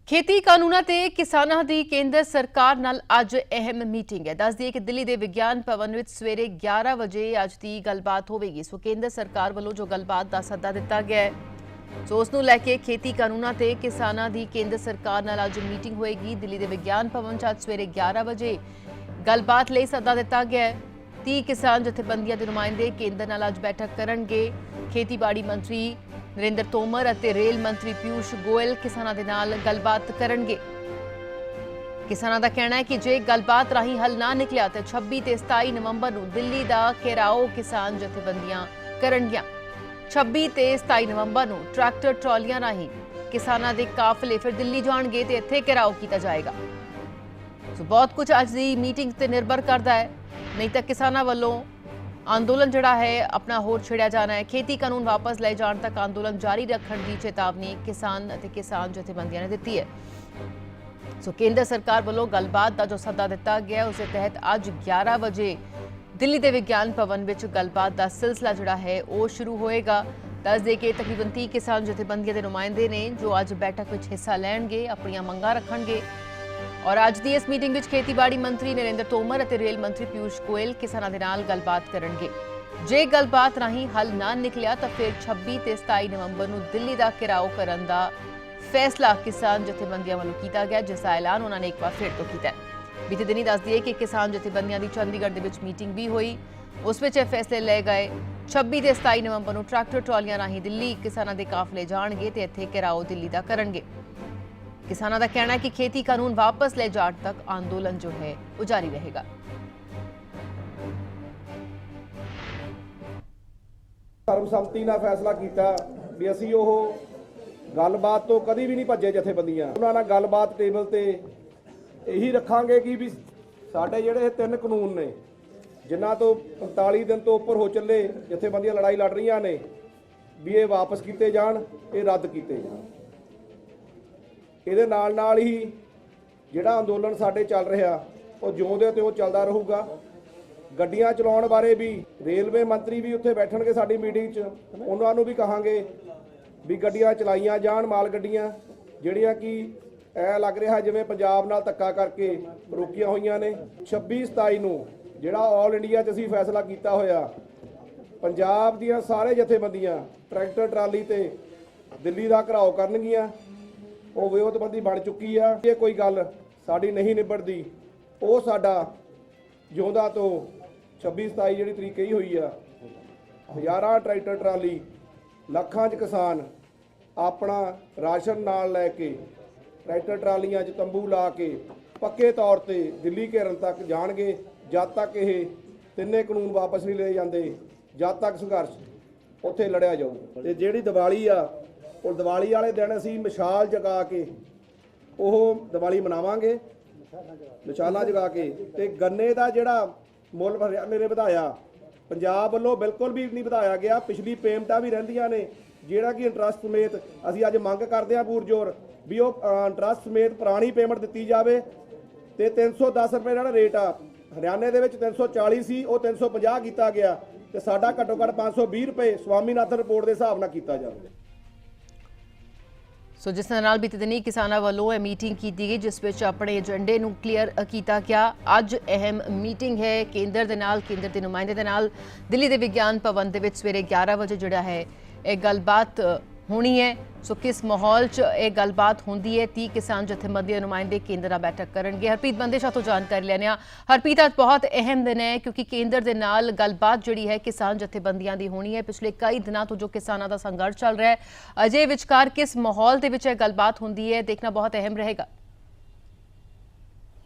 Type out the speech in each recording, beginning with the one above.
खेती कानूनां ते किसानां दी केंद्र सरकार नाल अज अहम मीटिंग है। दस दिए कि दिल्ली दे विज्ञान भवन विच सवेरे 11 बजे अज दी गलबात होवेगी। सो केंद्र सरकार वालों जो गलबात दा सद्दा दिता गया है, सो उस नूं लैके खेती कानूनां ते किसानां दी केंद्र सरकार नाल अज मीटिंग होएगी। दिल्ली दे विज्ञान भवन च अज सवेरे 11 बजे गलबात लई सद्दा दिता गया है। 30 किसान जथेबंदियां दे नुमाइंदे केंद्र नाल अज बैठक करनगे। खेतीबाड़ी मंत्री नरेंद्र तोमर और रेल मंत्री पीयूष गोयल किसानां दे नाल गलबात करनगे। किसानां दा कहना है कि जे गलबात राही हल ना निकलिया तो 26 ते 27 नवंबर नूं दिल्ली दा घेराओ किसान जथेबंदियां करनगियां। 26 ते 27 नवंबर नूं ट्रैक्टर ट्रॉलियां राही किसानां दे काफले फिर दिल्ली जाणगे ते इत्थे घेराओ कीता जाएगा। सो बहुत कुछ अज दी मीटिंग ते निर्भर करदा है, नहीं तो किसानां वालों आंदोलन जड़ा है अपना होर छिड़िया जाना है। खेती कानून वापस ले जाने तक आंदोलन जारी रखने की चेतावनी किसान जथेबंदियां ने दी है। सो केंद्र सरकार वालों गलबात का जो सद्दा दिता गया है, उस तहत अज 11 बजे दिल्ली के विज्ञान भवन विच गलबात का सिलसिला जड़ा है वो शुरू होएगा। दस दे के तकरीबन 30 किसान जथेबंदियां के नुमाइंदे ने जो अज बैठक में हिस्सा लैणगे, अपनियां मंगां रखणगे। और अज की इस मीटिंग में खेतीबाड़ी मंत्री नरेंद्र तोमर और रेल मंत्री पीयूष गोयल किसानां दे नाल गलबात करनगे। जे गलबात राही हल ना निकलिया तो फिर 26 ते 27 नवंबर नूं दिल्ली का घेराव करन दा फैसला किसान जथेबंदियां वालों कीता गया, जिसका ऐलान उन्होंने एक बार फिर तो किया है। बीते दिनी दस दिए कि किसान जथेबंदियां दी चंडीगढ़ दे विच मीटिंग भी हुई, उस विच फैसले ले गए 26 ते 27 नवंबर नूं ट्रैक्टर ट्रॉलियां राही दिल्ली किसानां दे काफले जाणगे ते इत्थे घेराव दिल्ली दा करनगे। किसानों का कहना है कि खेती कानून वापस ले जाने तक आंदोलन जो है वो जारी रहेगा। सर्वसम्मति ਨਾਲ फैसला किया भी ਅਸੀਂ ਉਹ ਗੱਲਬਾਤ ਤੋਂ ਕਦੀ ਵੀ ਨਹੀਂ ਭੱਜੇ। ਜਥੇਬੰਦੀਆਂ ਉਹਨਾਂ ਨਾਲ ਗੱਲਬਾਤ ਟੇਬਲ ਤੇ ਇਹੀ ਰੱਖਾਂਗੇ ਕਿ ਵੀ ਸਾਡੇ ਜਿਹੜੇ ਤਿੰਨ ਕਾਨੂੰਨ ਨੇ ਜਿਨ੍ਹਾਂ ਤੋਂ 45 ਦਿਨ ਤੋਂ ਉੱਪਰ ਹੋ ਚੱਲੇ ਜਥੇਬੰਦੀਆਂ ਲੜਾਈ ਲੜ ਰਹੀਆਂ ਨੇ ਵੀ ਇਹ ਵਾਪਸ ਕੀਤੇ ਜਾਣ, ਇਹ ਰੱਦ ਕੀਤੇ ਜਾਣ। ਇਹਦੇ ਨਾਲ ਹੀ ਜਿਹੜਾ ਅੰਦੋਲਨ ਸਾਡੇ ਚੱਲ ਰਿਹਾ ਉਹ ਜਿਉਂ ਦੇ ਤਿਉਂ ਚੱਲਦਾ ਰਹੂਗਾ। ਗੱਡੀਆਂ ਚਲਾਉਣ ਬਾਰੇ ਵੀ ਰੇਲਵੇ ਮੰਤਰੀ ਵੀ ਉੱਥੇ ਬੈਠਣਗੇ ਸਾਡੀ ਮੀਟਿੰਗ 'ਚ, ਉਹਨਾਂ ਨੂੰ ਵੀ ਕਹਾਂਗੇ ਵੀ ਗੱਡੀਆਂ ਚਲਾਈਆਂ ਜਾਣ, ਮਾਲ ਗੱਡੀਆਂ ਜਿਹੜੀਆਂ ਕਿ ਐ ਲੱਗ ਰਿਹਾ ਜਿਵੇਂ ਪੰਜਾਬ ਨਾਲ ਧੱਕਾ ਕਰਕੇ ਰੋਕੀਆਂ ਹੋਈਆਂ ਨੇ। 26-27 ਨੂੰ ਜਿਹੜਾ ਆਲ ਇੰਡੀਆ 'ਚ ਅਸੀਂ ਫੈਸਲਾ ਕੀਤਾ ਹੋਇਆ, ਪੰਜਾਬ ਦੀਆਂ ਸਾਰੇ ਜਥੇਬੰਦੀਆਂ ਟਰੈਕਟਰ ਟਰਾਲੀ ਤੇ ਦਿੱਲੀ ਦਾ ਘਰਾਓ ਕਰਨਗੀਆਂ। ਉਹ ਵਿਰੋਧਬੰਦੀ ਬਣ ਚੁੱਕੀ ਆ। ਇਹ ਕੋਈ ਗੱਲ ਸਾਡੀ ਨਹੀਂ ਨਿਬੜਦੀ, ਉਹ ਸਾਡਾ ਜਿਉਂਦਾ ਤੋਂ 26-27 ਜਿਹੜੀ ਤਰੀਕ ਕਹੀ ਹੋਈ ਆ, ਹਜ਼ਾਰਾਂ ਟਰੈਕਟਰ ਟਰਾਲੀ ਲੱਖਾਂ 'ਚ ਕਿਸਾਨ ਆਪਣਾ ਰਾਸ਼ਨ ਨਾਲ ਲੈ ਕੇ ਟਰੈਕਟਰ ਟਰਾਲੀਆਂ 'ਚ ਤੰਬੂ ਲਾ ਕੇ ਪੱਕੇ ਤੌਰ ਤੇ ਦਿੱਲੀ ਘੇਰਨ ਤੱਕ ਜਾਣਗੇ। ਜਦ ਤੱਕ ਇਹ ਤਿੰਨੇ ਕਾਨੂੰਨ ਵਾਪਸ ਨਹੀਂ ਲਏ ਜਾਂਦੇ, ਜਦ ਤੱਕ ਸੰਘਰਸ਼ ਉੱਥੇ ਲੜਿਆ ਜਾਊਗਾ। ਤੇ ਜਿਹੜੀ ਦੀਵਾਲੀ ਆ, और दिवाली वाले दिन असी मिसाल जगा के वो दिवाली मनावांगे, मिसालां जगा के। ते गन्ने का जिहड़ा मुल हरियाणे ने वधाया, पंजाब वालों बिल्कुल भी नहीं वधाया गया। पिछली पेमेंटां भी रहिंदियां ने, जिहड़ा कि इंटरस्ट समेत असी अज मंग करदे हां पुरजोर भी वो इंटरस्ट समेत पुरानी पेमेंट दित्ती जावे। ते 310 रुपए जिहड़ा रेट आ हरियाणे दे विच 340 सी, वो 350 कीता गया। ते साडा घट्टो घट्ट 520 रुपए स्वामीनाथन रिपोर्ट के हिसाब नाल कीता जावे। सो जिस नाल बीते दिनी किसानां वालों यह मीटिंग की गई, जिस विच अपने एजेंडे नूं क्लीयर किया गया। अज अहम मीटिंग है केंद्र दे नाल, केंद्र के नुमाइंदे दे नाल दिल्ली के विज्ञान भवन दे विच सवेरे 11 बजे जिहड़ा है एक गलबात होनी है। सो किस माहौल च यह गलबात होंदी है, 30 किसान जथेबंदी नुमाइंदे केंद्र नाल बैठक करनगे। हरप्रीत बंदिशा तो जानकारी लैने। हरप्रीत, अज बहुत अहम दिन है क्योंकि केंद्र दे नाल गलबात जिहड़ी है किसान जथेबंदियां दी होनी है। पिछले कई दिनों तो जो किसानां दा संघर्ष चल रहा है, अजे विचकार किस माहौल दे विच गलबात होंदी है, देखना बहुत अहम रहेगा।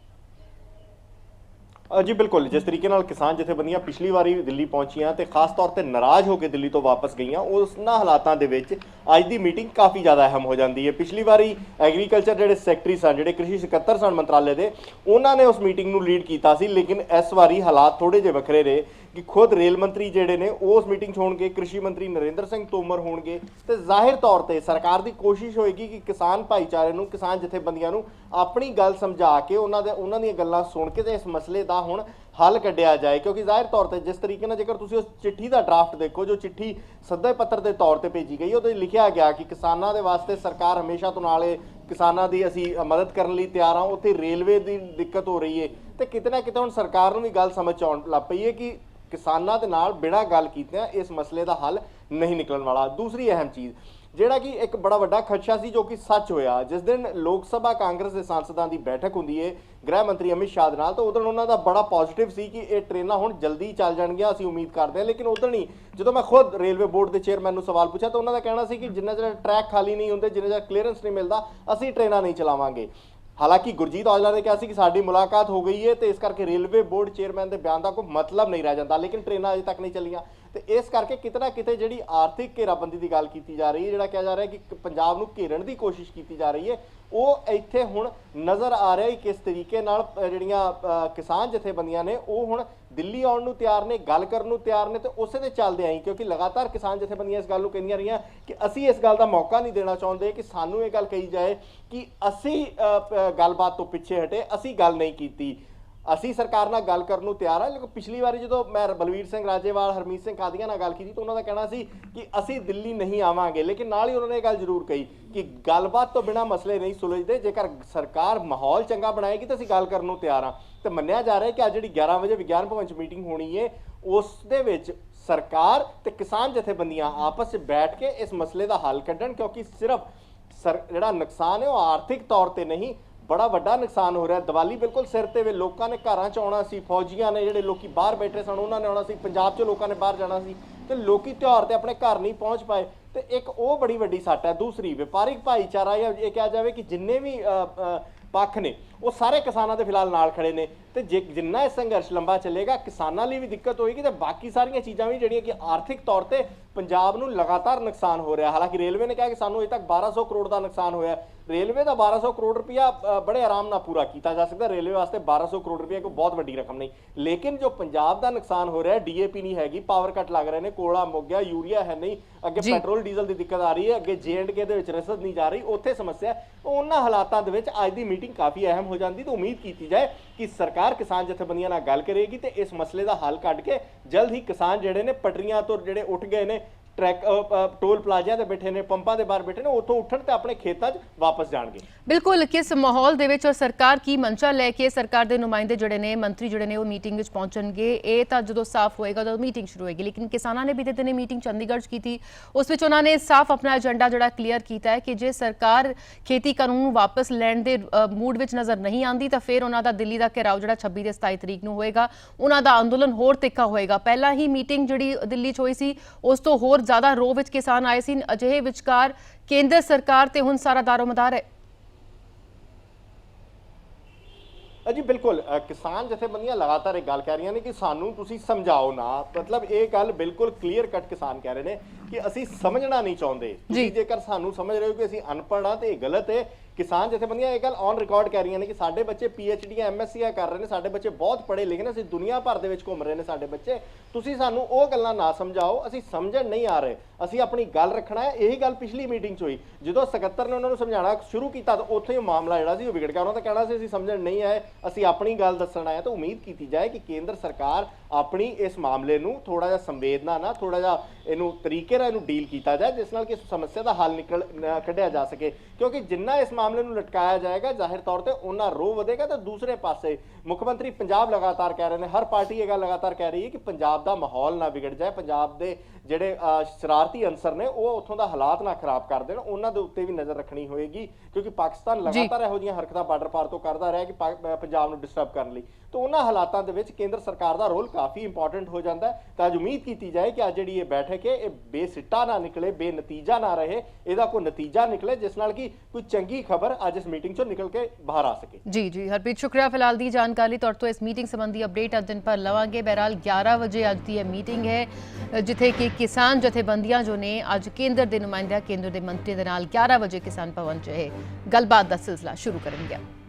जी बिल्कुल, जिस तरीके नाल किसान जथेबंदियां पिछली बारी दिल्ली पहुंचियां ते खास तौर पर नाराज होकर दिल्ली तो वापस गईयां, उन्हां हालातां दे विच अज दी मीटिंग काफ़ी ज़्यादा अहम हो जाती है। पिछली बारी एग्रीकल्चर जिहड़े सैकटरी सन, जिहड़े कृषि सकत्तर सन मंत्रालय के, उन्होंने उस मीटिंग नूं लीड किया सी। लेकिन इस बारी हालात थोड़े जे वखरे रहे कि खुद रेल मंत्री जिहड़े ने उस मीटिंग होणगे, कृषि मंत्री नरेंद्र सिंह तोमर होणगे, ते जाहिर तौर पर सरकार की कोशिश होएगी कि किसान भाईचारे नूं, किसान जथेबंदियां नूं अपनी गल समझा के उन्हां दी गल्लां सुण के ते इस मसले दा हुण हल कढ़िया जाए। क्योंकि जाहिर तौर पर जिस तरीके नाल जेकर तुसीं उस चिट्ठी का ड्राफ्ट देखो, जो चिट्ठी सद्दे पत्र के तौर पर भेजी गई, वो लिखिया गया कि किसानों के वास्ते सरकार हमेशा तो नाल ਕਿਸਾਨਾਂ ਦੀ ਅਸੀਂ ਮਦਦ ਕਰਨ ਲਈ ਤਿਆਰ ਹਾਂ, ਉੱਥੇ ਰੇਲਵੇ ਦੀ ਦਿੱਕਤ ਹੋ ਰਹੀ ਹੈ। ਤੇ ਕਿਤੇ ਨਾ ਕਿਤੇ ਹੁਣ ਸਰਕਾਰ ਨੂੰ ਵੀ ਗੱਲ ਸਮਝ ਆਉਣ ਲੱਗ ਪਈ ਹੈ ਕਿ ਕਿਸਾਨਾਂ ਦੇ ਨਾਲ ਬਿਨਾਂ ਗੱਲ ਕੀਤਿਆਂ ਇਸ ਮਸਲੇ ਦਾ ਹੱਲ ਨਹੀਂ ਨਿਕਲਣ ਵਾਲਾ। ਦੂਸਰੀ ਅਹਿਮ ਚੀਜ਼ ਜਿਹੜਾ ਕਿ ਇੱਕ ਬੜਾ ਵੱਡਾ ਖਦਸ਼ਾ ਸੀ ਜੋ ਕਿ ਸੱਚ ਹੋਇਆ, ਜਿਸ ਦਿਨ ਲੋਕ ਸਭਾ ਕਾਂਗਰਸ ਦੇ ਸਾਂਸਦਾਂ ਦੀ ਬੈਠਕ ਹੁੰਦੀ ਹੈ ਗ੍ਰਹਿ ਮੰਤਰੀ ਅਮਿਤ ਸ਼ਾਹ ਦੇ ਨਾਲ, ਤਾਂ ਉਦੋਂ ਉਹਨਾਂ ਦਾ ਬੜਾ ਪੋਜ਼ਿਟਿਵ ਸੀ ਕਿ ਇਹ ਟ੍ਰੇਨਾਂ ਹੁਣ ਜਲਦੀ ਚੱਲ ਜਾਣਗੀਆਂ, ਅਸੀਂ ਉਮੀਦ ਕਰਦੇ ਹਾਂ। ਲੇਕਿਨ ਉਦੋਂ ਨਹੀਂ, ਜਦੋਂ ਮੈਂ ਖੁਦ ਰੇਲਵੇ ਬੋਰਡ ਦੇ ਚੇਅਰਮੈਨ ਨੂੰ ਸਵਾਲ ਪੁੱਛਿਆ ਤਾਂ ਉਹਨਾਂ ਦਾ ਕਹਿਣਾ ਸੀ ਕਿ ਜਿੰਨਾ ਚਿਰ ਟਰੈਕ ਖਾਲੀ ਨਹੀਂ ਹੁੰਦੇ, ਜਿੰਨਾ ਚਿਰ ਕਲੀਅਰੈਂਸ ਨਹੀਂ ਮਿਲਦਾ, ਅਸੀਂ ਟ੍ਰੇਨਾਂ ਨਹੀਂ ਚਲਾਵਾਂਗੇ। ਹਾਲਾਂਕਿ ਗੁਰਜੀਤ ਔਜਲਾ ਨੇ ਕਿਹਾ ਸੀ ਕਿ ਸਾਡੀ ਮੁਲਾਕਾਤ ਹੋ ਗਈ ਹੈ ਤੇ ਇਸ ਕਰਕੇ ਰੇਲਵੇ ਬੋਰਡ ਚੇਅਰਮੈਨ ਦੇ ਬਿਆਨ ਦਾ ਕੋਈ ਮਤਲਬ ਨਹੀਂ ਰਹਿ ਜਾਂਦਾ, ਲੇਕਿਨ ਟ੍ਰੇਨਾਂ ਅਜੇ ਤੱਕ ਨਹੀਂ ਚੱਲੀਆਂ। ਤੇ ਇਸ ਕਰਕੇ ਕਿਤੇ ਨਾ ਕਿਤੇ ਜਿਹੜੀ ਆਰਥਿਕ ਘੇਰਾਬੰਦੀ ਦੀ ਗੱਲ ਕੀਤੀ ਜਾ ਰਹੀ ਹੈ, ਜਿਹੜਾ ਕਿਹਾ ਜਾ ਰਿਹਾ ਕਿ ਪੰਜਾਬ ਨੂੰ ਘੇਰਨ ਦੀ ਕੋਸ਼ਿਸ਼ ਕੀਤੀ ਜਾ ਰਹੀ ਹੈ, ਉਹ ਇੱਥੇ ਹੁਣ ਨਜ਼ਰ ਆ ਰਿਹਾ ਕਿ ਕਿਸ ਤਰੀਕੇ ਨਾਲ ਜਿਹੜੀਆਂ ਕਿਸਾਨ ਜਥੇਬੰਦੀਆਂ ਨੇ ਉਹ ਹੁਣ ਦਿੱਲੀ ਆਉਣ ਨੂੰ ਤਿਆਰ ਨੇ, ਗੱਲ ਕਰਨ ਨੂੰ ਤਿਆਰ ਨੇ। ਤੇ ਉਸੇ ਦੇ ਚੱਲਦੇ ਆਈ, ਕਿਉਂਕਿ ਲਗਾਤਾਰ ਕਿਸਾਨ ਜਥੇਬੰਦੀਆਂ ਇਸ ਗੱਲ ਨੂੰ ਕਹਿੰਦੀਆਂ ਰਹੀਆਂ ਕਿ ਅਸੀਂ ਇਸ ਗੱਲ ਦਾ ਮੌਕਾ ਨਹੀਂ ਦੇਣਾ ਚਾਹੁੰਦੇ ਕਿ ਸਾਨੂੰ ਇਹ ਗੱਲ ਕਹੀ ਜਾਏ ਕਿ ਅਸੀਂ ਗੱਲਬਾਤ ਤੋਂ ਪਿੱਛੇ ਹਟੇ, ਅਸੀਂ ਗੱਲ ਨਹੀਂ ਕੀਤੀ। ਅਸੀਂ ਸਰਕਾਰ ਨਾਲ ਗੱਲ ਕਰਨ ਨੂੰ ਤਿਆਰ ਹਾਂ, ਲੇਕਿਨ ਪਿਛਲੀ ਵਾਰੀ ਜਦੋਂ ਮੈਂ ਬਲਵੀਰ ਸਿੰਘ ਰਾਜੇਵਾਲ, ਹਰਮੀਤ ਸਿੰਘ ਕਾਦੀਆਂ ਨਾਲ ਗੱਲ ਕੀਤੀ ਤਾਂ ਉਹਨਾਂ ਦਾ ਕਹਿਣਾ ਸੀ ਕਿ ਅਸੀਂ ਦਿੱਲੀ ਨਹੀਂ ਆਵਾਂਗੇ। ਲੇਕਿਨ ਨਾਲ ਹੀ ਉਹਨਾਂ ਨੇ ਇਹ ਗੱਲ ਜ਼ਰੂਰ ਕਹੀ ਕਿ ਗੱਲਬਾਤ ਤੋਂ ਬਿਨਾਂ ਮਸਲੇ ਨਹੀਂ ਸੁਲਝਦੇ, ਜੇਕਰ ਸਰਕਾਰ ਮਾਹੌਲ ਚੰਗਾ ਬਣਾਏਗੀ ਤਾਂ ਅਸੀਂ ਗੱਲ ਕਰਨ ਨੂੰ ਤਿਆਰ ਹਾਂ। ਤੇ ਮੰਨਿਆ ਜਾ ਰਿਹਾ ਕਿ ਅੱਜ ਜਿਹੜੀ 11 ਵਜੇ ਵਿਗਿਆਨ ਭਵਨ 'ਚ ਮੀਟਿੰਗ ਹੋਣੀ ਹੈ, ਉਸ ਦੇ ਵਿੱਚ ਸਰਕਾਰ ਤੇ ਕਿਸਾਨ ਜਥੇਬੰਦੀਆਂ ਆਪਸ 'ਚ ਬੈਠ ਕੇ ਇਸ ਮਸਲੇ ਦਾ ਹੱਲ ਕੱਢਣ, ਕਿਉਂਕਿ ਸਿਰਫ ਜਿਹੜਾ ਨੁਕਸਾਨ ਹੈ ਉਹ ਆਰਥਿਕ ਤੌਰ ਤੇ ਨਹੀਂ, ਬੜਾ ਵੱਡਾ ਨੁਕਸਾਨ ਹੋ ਰਿਹਾ। ਦੀਵਾਲੀ ਬਿਲਕੁਲ ਸਿਰ ਤੇ ਵੇ, ਲੋਕਾਂ ਨੇ ਘਰਾਂ 'ਚ ਆਉਣਾ ਸੀ, ਫੌਜੀਆਂ ਨੇ, ਜਿਹੜੇ ਲੋਕੀ ਬਾਹਰ ਬੈਠੇ ਸਨ ਉਹਨਾਂ ਨੇ ਆਉਣਾ ਸੀ, ਪੰਜਾਬ 'ਚੋਂ ਲੋਕਾਂ ਨੇ ਬਾਹਰ ਜਾਣਾ ਸੀ ਤੇ ਲੋਕੀ ਤਿਉਹਾਰ ਤੇ ਆਪਣੇ ਘਰ ਨਹੀਂ ਪਹੁੰਚ ਪਾਏ। ਤੇ ਇੱਕ ਉਹ ਬੜੀ ਵੱਡੀ ਸੱਟ ਹੈ। ਦੂਸਰੀ ਵਪਾਰਿਕ ਭਾਈਚਾਰਾ, ਜਾਂ ਇਹ ਕਿਹਾ ਜਾਵੇ ਕਿ ਜਿੰਨੇ ਵੀ ਪੱਖ ਨੇ ਉਹ ਸਾਰੇ ਕਿਸਾਨਾਂ ਦੇ ਫਿਲਹਾਲ ਨਾਲ ਖੜੇ ਨੇ। ਤੇ ਜਿੰਨਾ ਇਹ ਸੰਘਰਸ਼ ਲੰਬਾ ਚੱਲੇਗਾ, ਕਿਸਾਨਾਂ ਲਈ ਵੀ ਦਿੱਕਤ ਹੋਏਗੀ ਤੇ ਬਾਕੀ ਸਾਰੀਆਂ ਚੀਜ਼ਾਂ ਵੀ ਜਿਹੜੀਆਂ ਕਿ ਆਰਥਿਕ ਤੌਰ ਤੇ ਪੰਜਾਬ ਨੂੰ ਲਗਾਤਾਰ ਨੁਕਸਾਨ ਹੋ ਰਿਹਾ। ਹਾਲਾਂਕਿ ਰੇਲਵੇ ਨੇ ਕਿਹਾ ਕਿ ਸਾਨੂੰ ਅਜੇ ਤੱਕ 1200 ਕਰੋੜ ਦਾ ਨੁਕਸਾਨ ਹੋਇਆ। ਰੇਲਵੇ ਦਾ 1200 ਕਰੋੜ ਰੁਪਇਆ ਬੜੇ ਆਰਾਮ ਨਾਲ ਪੂਰਾ ਕੀਤਾ ਜਾ ਸਕਦਾ। ਰੇਲਵੇ ਵਾਸਤੇ 1200 ਕਰੋੜ ਰੁਪਇਆ ਕੋਈ ਬਹੁਤ ਵੱਡੀ ਰਕਮ ਨਹੀਂ, ਲੇਕਿਨ ਜੋ ਪੰਜਾਬ ਦਾ ਨੁਕਸਾਨ ਹੋ ਰਿਹਾ, ਡੀਏਪੀ ਨਹੀਂ ਹੈਗੀ, ਪਾਵਰ ਕੱਟ ਲੱਗ ਰਹੇ ਨੇ, ਕੋਲਾ ਮੁੱਕ ਗਿਆ, ਯੂਰੀਆ ਹੈ ਨਹੀਂ, ਅੱਗੇ ਪੈਟਰੋਲ ਡੀਜ਼ਲ ਦੀ ਦਿੱਕਤ ਆ ਰਹੀ ਹੈ, ਅੱਗੇ J&K ਦੇ ਵਿੱਚ ਰਸਦ ਨਹੀਂ ਜਾ ਰਹੀ, ਉੱਥੇ ਸਮੱਸਿਆ। ਉਹਨਾਂ ਹਾਲਾਤਾਂ ਦੇ ਵਿੱਚ ਅੱਜ ਦੀ ਮੀਟਿੰਗ ਕਾਫੀ ਅਹਿਮ ਹੋ ਜਾਂਦੀ। ਤਾਂ ਉਮੀਦ ਕੀਤੀ ਜਾਏ ਕਿ ਸਰਕਾਰ ਕਿਸਾਨ ਜਥੇਬੰਦੀਆਂ ਨਾਲ ਗੱਲ ਕਰੇਗੀ ਤੇ ਇਸ ਮਸਲੇ ਦਾ ਹੱਲ ਕੱਢ ਕੇ ਜਲਦ ਹੀ ਕਿਸਾਨ ਜਿਹੜੇ ਨੇ ਪਟਰੀਆਂ ਤੋਂ ਜਿਹੜੇ ਉੱਠ ਗਏ ਨੇ, ਟੋਲ ਪਲਾਜ਼ਿਆਂ ਤੇ ਬੈਠੇ ਨੇ, ਪੰਪਾਂ ਦੇ ਬਾਹਰ ਬੈਠੇ ਨੇ, ਉੱਥੋਂ ਉੱਠਣ ਤੇ ਆਪਣੇ ਖੇਤਾਂ 'ਚ ਵਾਪਸ ਜਾਣਗੇ। ਬਿਲਕੁਲ, ਕਿਸ ਮਾਹੌਲ ਦੇ ਵਿੱਚ ਔਰ ਸਰਕਾਰ ਕੀ ਮੰਸ਼ਾ ਲੈ ਕੇ ਸਰਕਾਰ ਦੇ ਨੁਮਾਇੰਦੇ ਜਿਹੜੇ ਨੇ, ਮੰਤਰੀ ਜਿਹੜੇ ਨੇ ਉਹ ਮੀਟਿੰਗ ਵਿੱਚ ਪਹੁੰਚਣਗੇ, ਇਹ ਤਾਂ ਜਦੋਂ ਸਾਫ਼ ਹੋਏਗਾ ਜਦੋਂ ਮੀਟਿੰਗ ਸ਼ੁਰੂ ਹੋਏਗੀ। ਲੇਕਿਨ ਕਿਸਾਨਾਂ ਨੇ ਬੀਤੇ ਦਿਨ ਮੀਟਿੰਗ ਚੰਡੀਗੜ੍ਹ 'ਚ ਕੀਤੀ, ਉਸ ਵਿੱਚ ਉਹਨਾਂ ਨੇ ਸਾਫ਼ ਆਪਣਾ ਏਜੰਡਾ ਜਿਹੜਾ ਕਲੀਅਰ ਕੀਤਾ ਹੈ ਕਿ ਜੇ ਸਰਕਾਰ ਖੇਤੀ ਕਾਨੂੰਨ ਨੂੰ ਵਾਪਸ ਲੈਣ ਦੇ ਮੂਡ ਵਿੱਚ ਨਜ਼ਰ ਨਹੀਂ ਆਉਂਦੀ ਤਾਂ ਫਿਰ ਉਹਨਾਂ ਦਾ ਦਿੱਲੀ ਦਾ ਘਿਰਾਓ ਜਿਹੜਾ 26 ਤੇ 27 ਤਰੀਕ ਨੂੰ ਹੋਏਗਾ, ਉਹਨਾਂ ਦਾ ਅੰਦੋਲਨ ਹੋਰ ਤਿੱਖਾ ਹੋਏਗਾ। ਪਹਿਲਾਂ ਹੀ ਮੀਟਿੰਗ ਜਿਹੜੀ ਦਿੱਲੀ 'ਚ ਹੋਈ ਸੀ, ਉਸ ਤੋਂ ਹੋਰ ਜ਼ਿਆਦਾ ਰੋਹ ਵਿੱਚ ਕਿਸਾਨ ਆਏ ਸੀ। ਅਜਿਹੇ ਵਿਚਕਾਰ ਕੇਂਦਰ ਸਰਕਾਰ ਤੇ ਹੁਣ ਸਾਰਾ ਦਾਰੋਮਦਾਰ ਹੈ। ਜੀ ਬਿਲਕੁਲ, ਕਿਸਾਨ ਜਥੇਬੰਦੀਆਂ ਲਗਾਤਾਰ ਇਹ ਗੱਲ ਕਹਿ ਰਹੀਆਂ ਨੇ ਕਿ ਸਾਨੂੰ ਤੁਸੀਂ ਸਮਝਾਓ ਨਾ। ਮਤਲਬ ਇਹ ਗੱਲ ਬਿਲਕੁਲ ਕਲੀਅਰ ਕੱਟ ਕਿਸਾਨ ਕਹਿ ਰਹੇ ਨੇ ਕਿ ਅਸੀਂ ਸਮਝਣਾ ਨਹੀਂ ਚਾਹੁੰਦੇ। ਤੁਸੀਂ ਜੇਕਰ ਸਾਨੂੰ ਸਮਝ ਰਹੇ ਹੋ ਕਿ ਅਸੀਂ ਅਨਪੜ੍ਹ ਹਾਂ ਤੇ ਇਹ ਗਲਤ ਹੈ। ਕਿਸਾਨ ਜਥੇਬੰਦੀਆਂ ਇਹ ਗੱਲ ਔਨ ਰਿਕਾਰਡ ਕਹਿ ਰਹੀਆਂ ਨੇ ਕਿ ਸਾਡੇ ਬੱਚੇ PhD MSc ਕਰ ਰਹੇ ਨੇ, ਸਾਡੇ ਬੱਚੇ ਬਹੁਤ ਪੜ੍ਹੇ ਲਿਖੇ ਨੇ, ਅਸੀਂ ਦੁਨੀਆ ਭਰ ਦੇ ਵਿੱਚ ਘੁੰਮ ਰਹੇ ਨੇ ਸਾਡੇ ਬੱਚੇ, ਤੁਸੀਂ ਸਾਨੂੰ ਉਹ ਗੱਲਾਂ ਨਾ ਸਮਝਾਓ, ਅਸੀਂ ਸਮਝਣ ਨਹੀਂ ਆ ਰਹੇ, ਅਸੀਂ ਆਪਣੀ ਗੱਲ ਰੱਖਣਾ ਹੈ। ਇਹੀ ਗੱਲ ਪਿਛਲੀ ਮੀਟਿੰਗ 'ਚ ਹੋਈ, ਜਦੋਂ ਸਕੱਤਰ ਨੇ ਉਹਨਾਂ ਨੂੰ ਸਮਝਾਉਣਾ ਸ਼ੁਰੂ ਕੀਤਾ ਤਾਂ ਉੱਥੇ ਹੀ ਮਾਮਲਾ ਜਿਹੜਾ ਸੀ ਉਹ ਵਿਗੜ ਗਿਆ। ਉਹਨਾਂ ਦਾ ਕਹਿਣਾ ਸੀ ਅਸੀਂ ਸਮਝਣ ਨਹੀਂ ਆਏ, ਅਸੀਂ ਆਪਣੀ ਗੱਲ ਦੱਸਣ ਆਏ। ਤਾਂ ਉਮੀਦ ਕੀਤੀ ਜਾਏ ਕਿ ਕੇਂਦਰ ਸਰਕਾਰ ਆਪਣੀ ਇਸ ਮਾਮਲੇ ਨੂੰ ਥੋੜਾ ਜਿਹਾ ਸੰਵੇਦਨਾ ਨਾਲ, ਥੋੜਾ ਜਿਹਾ ਇਹਨੂੰ ਤਰੀਕੇ ਨਾਲ ਇਹਨੂੰ ਡੀਲ ਕੀਤਾ ਜਾਏ, ਜਿਸ ਨਾਲ ਕਿ ਇਸ ਸਮੱਸਿਆ ਦਾ ਹੱਲ ਕੱਢਿਆ ਜਾ ਸਕੇ। ਕਿਉਂਕਿ ਜਿੰਨਾ ਇਸ ਮਾਮਲੇ ਨੂੰ ਲਟਕਾਇਆ ਜਾਏਗਾ, ਜ਼ਾਹਿਰ ਤੌਰ ਤੇ ਉਹਨਾਂ ਰੋਹ ਵਧੇਗਾ। ਤਾਂ ਦੂਸਰੇ ਪਾਸੇ ਮੁੱਖ ਮੰਤਰੀ ਪੰਜਾਬ ਲਗਾਤਾਰ ਕਹਿ ਰਹੇ ਨੇ, ਹਰ ਪਾਰਟੀ ਇਹ ਗੱਲ ਲਗਾਤਾਰ ਕਹਿ ਰਹੀ ਹੈ ਕਿ ਪੰਜਾਬ ਦਾ ਮਾਹੌਲ ਨਾ ਵਿਗੜ ਜਾਏ, ਪੰਜਾਬ ਦੇ ਜਿਹੜੇ ਸ਼ਰਾਰਤੀ ਅੰਸਰ ਨੇ ਉਹ ਉੱਥੋਂ ਦਾ ਹਾਲਾਤ ਨਾ ਖਰਾਬ ਕਰ ਦੇਣ, ਉਹਨਾਂ ਦੇ ਉੱਤੇ ਵੀ ਨਜ਼ਰ ਰੱਖਣੀ ਹੋਏਗੀ। ਕਿਉਂਕਿ ਪਾਕਿਸਤਾਨ ਲਗਾਤਾਰ ਇਹੋ ਜਿਹੀਆਂ ਹਰਕਤਾਂ ਬਾਰਡਰ ਪਾਰ ਤੋਂ ਕਰਦਾ ਰਿਹਾ ਕਿ ਪੰਜਾਬ ਨੂੰ ਡਿਸਟਰਬ ਕਰਨ ਲਈ। ਤਾਂ ਉਹਨਾਂ ਹਾਲਾਤਾਂ ਦੇ ਵਿੱਚ ਕੇਂਦਰ ਸਰਕਾਰ ਦਾ ਰੋਲ ਕਾਫੀ ਇੰਪੋਰਟੈਂਟ ਹੋ ਜਾਂਦਾ ਹੈ। ਤਾਂ ਅੱਜ ਉਮੀਦ ਕੀਤੀ ਜਾਏ ਕਿ ਅੱਜ ਜਿਹੜੀ ਇਹ ਬੈਠਕ ਹੈ ਇਹ ਬੇਸਿੱਟਾ ਨਾ ਨਿਕਲੇ, ਬੇਨਤੀਜਾ ਨਾ ਰਹੇ, ਇਹਦਾ ਕੋਈ ਨਤੀਜਾ ਨਿਕਲੇ ਜਿਸ ਨਾਲ ਕਿ ਕੋਈ ਚੰਗੀ ਖਬਰ ਅੱਜ ਇਸ ਮੀਟਿੰਗ ਚੋਂ ਨਿਕਲ ਕੇ ਬਾਹਰ ਆ ਸਕੇ। ਜੀ ਹਰਪ੍ਰੀਤ, ਸ਼ੁਕਰੀਆ ਫਿਲਹਾਲ ਦੀ ਜਾਣਕਾਰੀ ਤੁਹਾਡੇ ਤੋਂ। ਇਸ ਮੀਟਿੰਗ ਸੰਬੰਧੀ ਅਪਡੇਟ ਅੱਜ ਦਿਨ ਭਰ ਲਵਾਂਗੇ। ਬਹਰਾਲ 11 ਵਜੇ ਅੱਜ ਦੀ ਇਹ ਮੀਟਿੰਗ ਹੈ, ਜਿੱਥੇ ਕਿ ਕਿਸਾਨ ਜਥੇਬੰਦੀਆਂ ਜੋ ਨੇ ਅੱਜ ਕੇਂਦਰ ਦੇ ਨੁਮਾਇੰਦਿਆਂ, ਕੇਂਦਰ ਦੇ ਮੰਤਰੀ ਦੇ ਨਾਲ 11 ਵਜੇ ਕਿਸਾਨ ਭਵਨ 'ਚ ਇਹ ਗੱਲਬਾਤ ਦਾ ਸਿਲਸਿਲਾ ਸ਼ੁਰੂ ਕਰਨਗੇ।